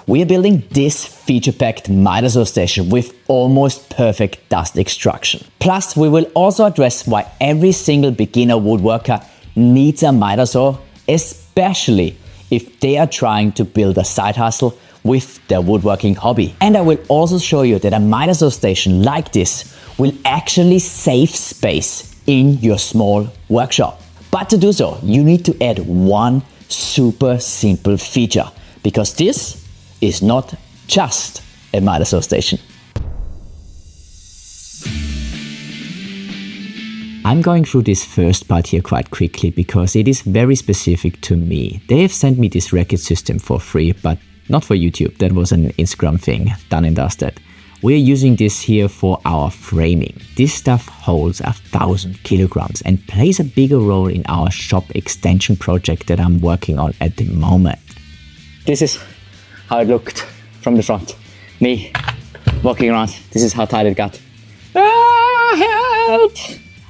we are building this feature-packed miter saw station with almost perfect dust extraction. Plus, we will also address why every single beginner woodworker needs a miter saw, especially if they are trying to build a side hustle with their woodworking hobby. And I will also show you that a miter saw station like this will actually save space in your small workshop. But to do so, you need to add one super simple feature, because this is not just a miter saw station. I'm going through this first part here quite quickly because it is very specific to me. They have sent me this record system for free, but not for YouTube. That was an Instagram thing, done and dusted. We're using this here for our framing. This stuff holds 1,000 kilograms and plays a bigger role in our shop extension project that I'm working on at the moment. This is how it looked from the front. Me walking around. This is how tight it got. Help!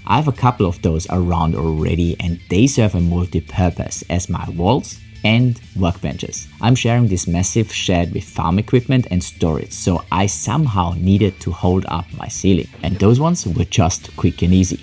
I have a couple of those around already and they serve a multi-purpose as my walls and workbenches. I'm sharing this massive shed with farm equipment and storage, so I somehow needed to hold up my ceiling. And those ones were just quick and easy.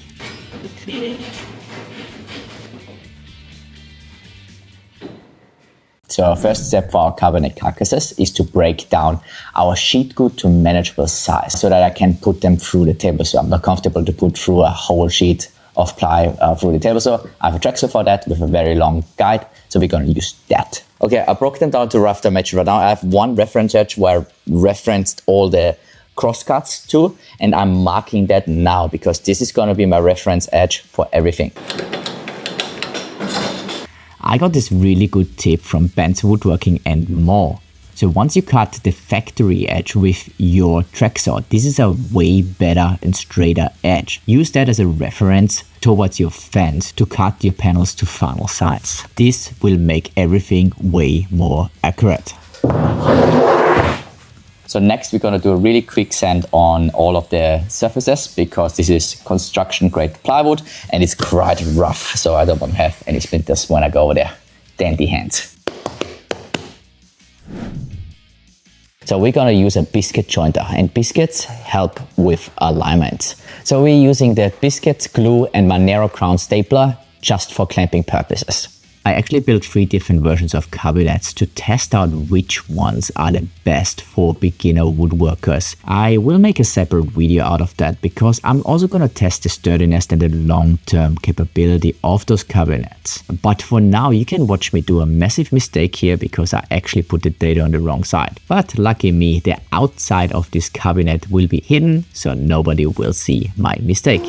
So our first step for our cabinet carcasses is to break down our sheet good to manageable size so that I can put them through the table saw. I'm not comfortable to put through a whole sheet of ply through the table saw. I have a track saw for that with a very long guide, so we're going to use that. Okay, I broke them down to rough dimension. Right now I have one reference edge where I referenced all the crosscuts to, and I'm marking that now because this is going to be my reference edge for everything. I got this really good tip from Ben's Woodworking and more. So once you cut the factory edge with your track saw, this is a way better and straighter edge. Use that as a reference towards your fence to cut your panels to final size. This will make everything way more accurate. So next we're going to do a really quick sand on all of the surfaces because this is construction grade plywood and it's quite rough, so I don't want to have any splinters when I go over there. Dandy hands. So we're going to use a biscuit jointer, and biscuits help with alignment. So we're using the biscuit glue and my narrow crown stapler just for clamping purposes. I actually built 3 different versions of cabinets to test out which ones are the best for beginner woodworkers. I will make a separate video out of that because I'm also going to test the sturdiness and the long-term capability of those cabinets. But for now, you can watch me do a massive mistake here because I actually put the data on the wrong side. But lucky me, the outside of this cabinet will be hidden, so nobody will see my mistake.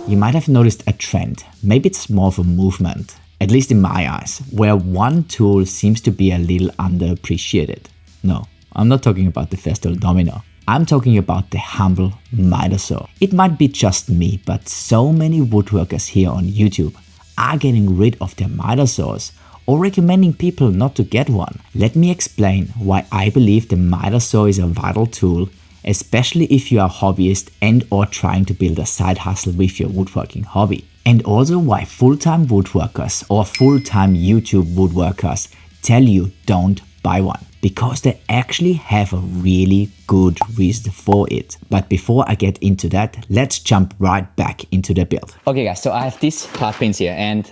You might have noticed a trend, maybe it's more of a movement, at least in my eyes, where one tool seems to be a little underappreciated. No, I'm not talking about the Festool Domino. I'm talking about the humble miter saw. It might be just me, but so many woodworkers here on YouTube are getting rid of their miter saws or recommending people not to get one. Let me explain why I believe the miter saw is a vital tool, especially if you are a hobbyist and or trying to build a side hustle with your woodworking hobby. And also why full-time woodworkers or full-time YouTube woodworkers tell you don't buy one, because they actually have a really good reason for it. But before I get into that, let's jump right back into the build. Okay guys, so I have these part pins here, and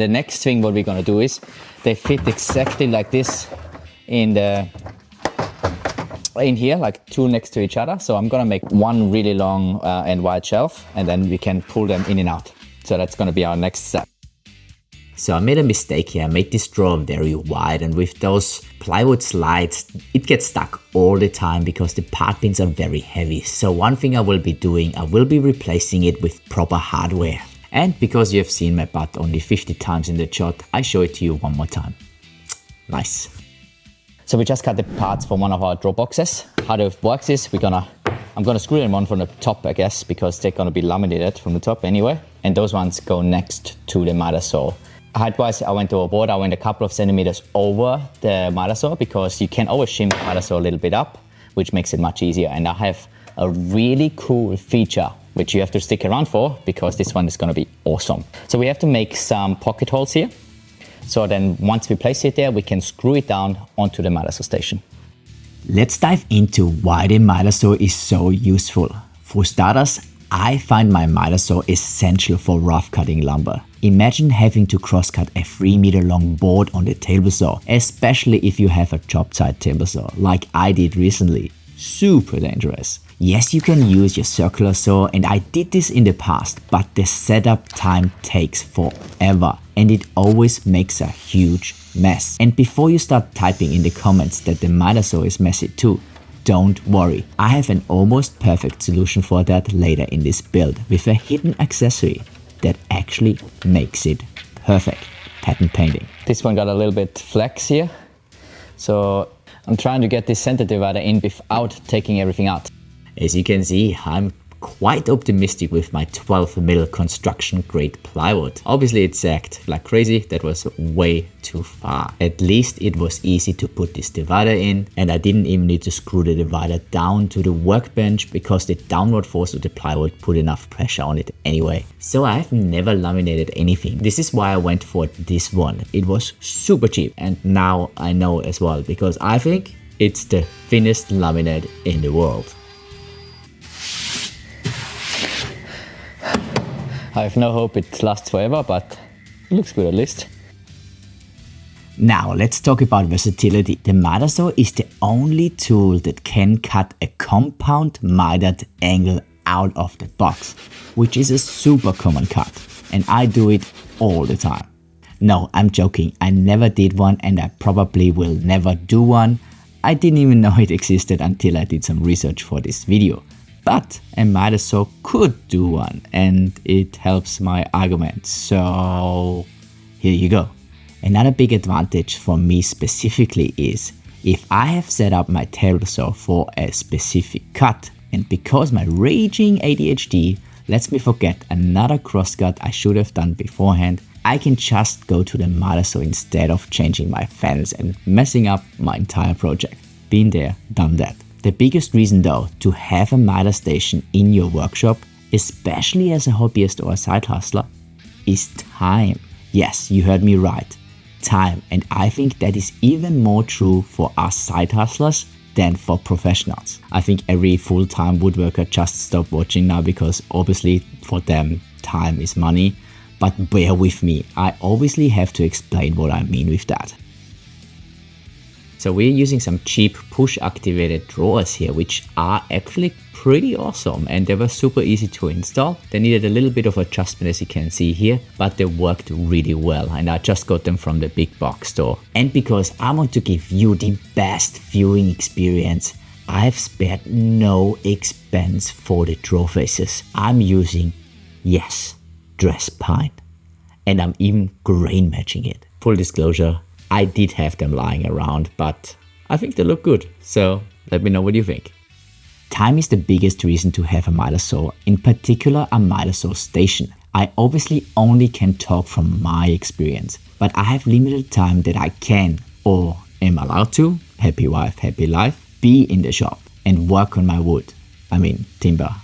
the next thing what we're gonna do is they fit exactly like this in here, like 2 next to each other. So I'm gonna make one really long and wide shelf, and then we can pull them in and out. So that's gonna be our next step. So I made a mistake here. I made this drawer very wide, and with those plywood slides, it gets stuck all the time because the part pins are very heavy. So one thing I will be doing, I will be replacing it with proper hardware. And because you have seen my butt only 50 times in the shot, I show it to you one more time. Nice. So we just cut the parts from one of our drawer boxes. How it works is I'm gonna screw them on from the top, I guess, because they're gonna be laminated from the top anyway. And those ones go next to the miter saw. Height-wise, I went overboard. I went a couple of centimeters over the miter saw because you can always shim the miter saw a little bit up, which makes it much easier. And I have a really cool feature, which you have to stick around for because this one is gonna be awesome. So we have to make some pocket holes here. So then once we place it there, we can screw it down onto the miter saw station. Let's dive into why the miter saw is so useful. For starters, I find my miter saw essential for rough cutting lumber. Imagine having to cross-cut a 3-meter long board on the table saw, especially if you have a job site table saw, like I did recently. Super dangerous. Yes, you can use your circular saw, and I did this in the past, but the setup time takes forever and it always makes a huge mess. And before you start typing in the comments that the miter saw is messy too, don't worry, I have an almost perfect solution for that later in this build with a hidden accessory that actually makes it perfect. Pattern painting. This one got a little bit flex here, so I'm trying to get this center divider in without taking everything out. As you can see, I'm quite optimistic with my 12mm construction grade plywood. Obviously it sagged like crazy, that was way too far. At least it was easy to put this divider in, and I didn't even need to screw the divider down to the workbench because the downward force of the plywood put enough pressure on it anyway. So I've never laminated anything. This is why I went for this one. It was super cheap, and now I know as well because I think it's the thinnest laminate in the world. I have no hope it lasts forever, but it looks good at least. Now let's talk about versatility. The miter saw is the only tool that can cut a compound mitered angle out of the box, which is a super common cut, and I do it all the time. No, I'm joking, I never did one and I probably will never do one. I didn't even know it existed until I did some research for this video. But a miter saw could do one, and it helps my argument, so here you go. Another big advantage for me specifically is if I have set up my table saw for a specific cut, and because my raging ADHD lets me forget another crosscut I should have done beforehand, I can just go to the miter saw instead of changing my fence and messing up my entire project. Been there, done that. The biggest reason though to have a miter station in your workshop, especially as a hobbyist or a side hustler, is time. Yes, you heard me right, time. And I think that is even more true for us side hustlers than for professionals. I think every full-time woodworker just stopped watching now because obviously for them time is money. But bear with me, I obviously have to explain what I mean with that. So we're using some cheap push activated drawers here, which are actually pretty awesome, and they were super easy to install. They needed a little bit of adjustment as you can see here, but they worked really well, and I just got them from the big box store. And because I want to give you the best viewing experience, I've spared no expense for the draw faces. I'm using, yes, dress pine, and I'm even grain matching it. Full disclosure, I did have them lying around, but I think they look good, so let me know what you think. Time is the biggest reason to have a miter saw, in particular a miter saw station. I obviously only can talk from my experience, but I have limited time that I can, or am allowed to, happy wife, happy life, be in the shop and work on my wood. Timber,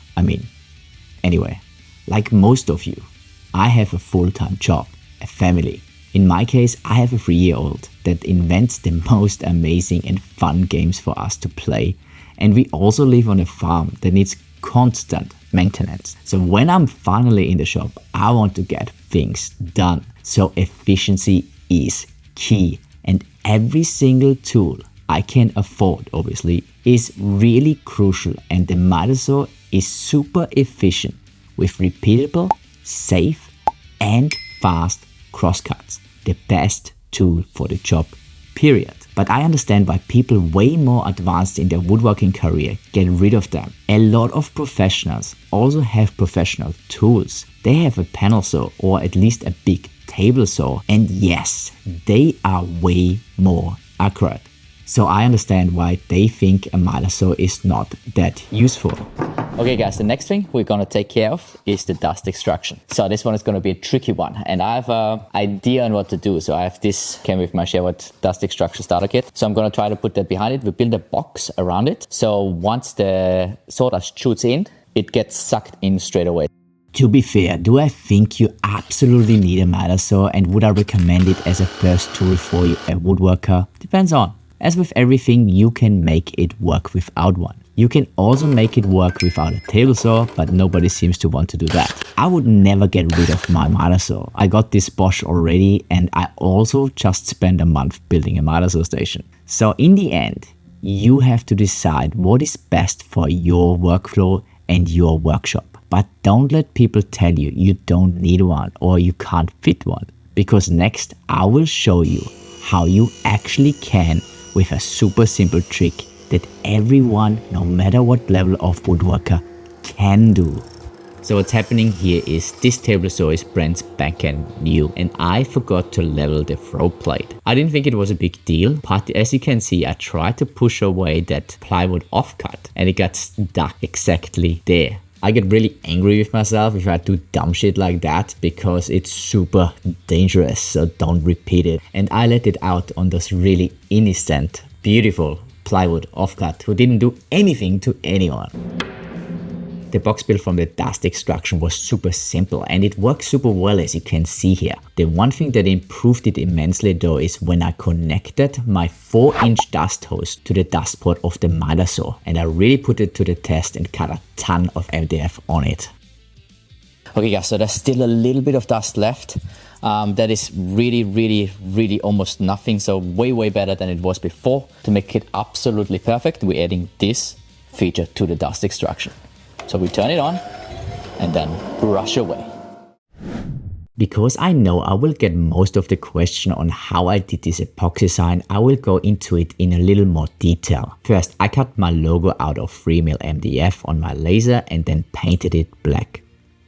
Anyway, like most of you, I have a full-time job, a family. In my case, I have a 3-year-old that invents the most amazing and fun games for us to play. And we also live on a farm that needs constant maintenance. So when I'm finally in the shop, I want to get things done. So efficiency is key. And every single tool I can afford, obviously, is really crucial. And the miter saw is super efficient with repeatable, safe, and fast crosscuts. The best tool for the job, period. But I understand why people way more advanced in their woodworking career get rid of them. A lot of professionals also have professional tools. They have a panel saw or at least a big table saw, and yes, they are way more accurate. So I understand why they think a miter saw is not that useful. Okay guys, the next thing we're gonna take care of is the dust extraction. So this one is gonna be a tricky one, and I have an idea on what to do. So I have this, came with my Sherwood dust extraction starter kit. So I'm gonna try to put that behind it. We build a box around it. So once the sawdust shoots in, it gets sucked in straight away. To be fair, do I think you absolutely need a miter saw, and would I recommend it as a first tool for a woodworker? Depends on. As with everything, you can make it work without one. You can also make it work without a table saw, but nobody seems to want to do that. I would never get rid of my miter saw. I got this Bosch already, and I also just spent a month building a miter saw station. So in the end, you have to decide what is best for your workflow and your workshop. But don't let people tell you you don't need one or you can't fit one. Because next I will show you how you actually can with a super simple trick that everyone, no matter what level of woodworker, can do. So what's happening here is this table saw is brand spanking new, and I forgot to level the throat plate. I didn't think it was a big deal, but as you can see, I tried to push away that plywood offcut and it got stuck exactly there. I get really angry with myself if I do dumb shit like that because it's super dangerous, so don't repeat it. And I let it out on this really innocent, beautiful plywood offcut who didn't do anything to anyone. The box build from the dust extraction was super simple and it worked super well, as you can see here. The one thing that improved it immensely though is when I connected my 4-inch dust hose to the dust port of the miter saw, and I really put it to the test and cut a ton of MDF on it. Okay guys, so there's still a little bit of dust left. That is really almost nothing, so way better than it was before. To make it absolutely perfect, we're adding this feature to the dust extraction. So we turn it on and then brush away. Because I know I will get most of the question on how I did this epoxy sign, I will go into it in a little more detail. First, I cut my logo out of 3mm MDF on my laser and then painted it black.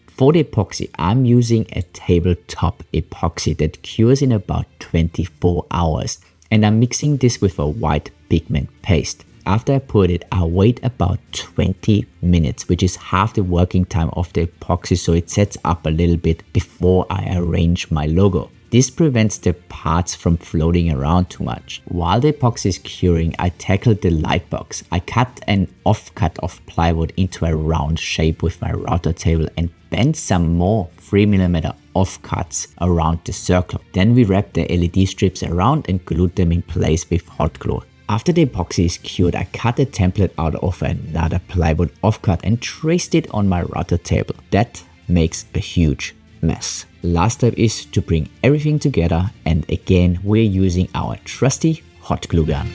For the epoxy, I'm using a tabletop epoxy that cures in about 24 hours, and I'm mixing this with a white pigment paste. After I put it, I wait about 20 minutes, which is half the working time of the epoxy, so it sets up a little bit before I arrange my logo. This prevents the parts from floating around too much. While the epoxy is curing, I tackled the light box. I cut an offcut of plywood into a round shape with my router table and bent some more 3mm offcuts around the circle. Then we wrapped the LED strips around and glued them in place with hot glue. After the epoxy is cured, I cut a template out of another plywood offcut and traced it on my router table. That makes a huge mess. Last step is to bring everything together, and again we're using our trusty hot glue gun.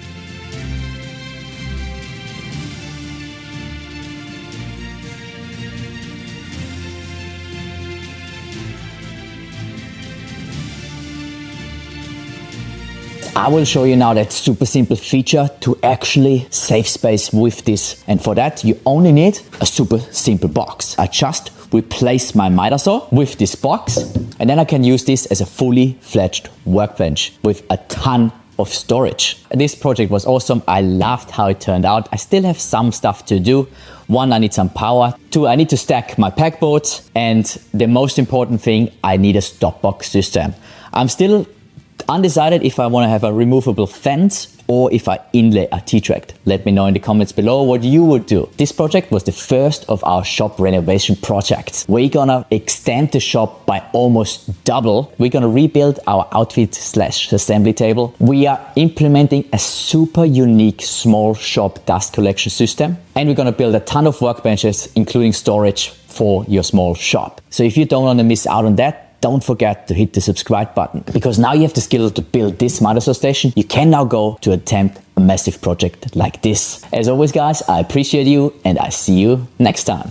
I will show you now that super simple feature to actually save space with this. And for that, you only need a super simple box. I just replace my miter saw with this box, and then I can use this as a fully fledged workbench with a ton of storage. This project was awesome. I loved how it turned out. I still have some stuff to do. 1, I need some power. 2, I need to stack my pegboards. And the most important thing, I need a stop box system. I'm still undecided if I want to have a removable fence or if I inlay a T-track. Let me know in the comments below what you would do. This project was the first of our shop renovation projects. We're gonna extend the shop by almost double. We're gonna rebuild our outfit/assembly table. We are implementing a super unique small shop dust collection system, and we're gonna build a ton of workbenches, including storage for your small shop. So if you don't want to miss out on that, don't forget to hit the subscribe button, because now you have the skill to build this miter saw station. You can now go to attempt a massive project like this. As always guys, I appreciate you and I see you next time.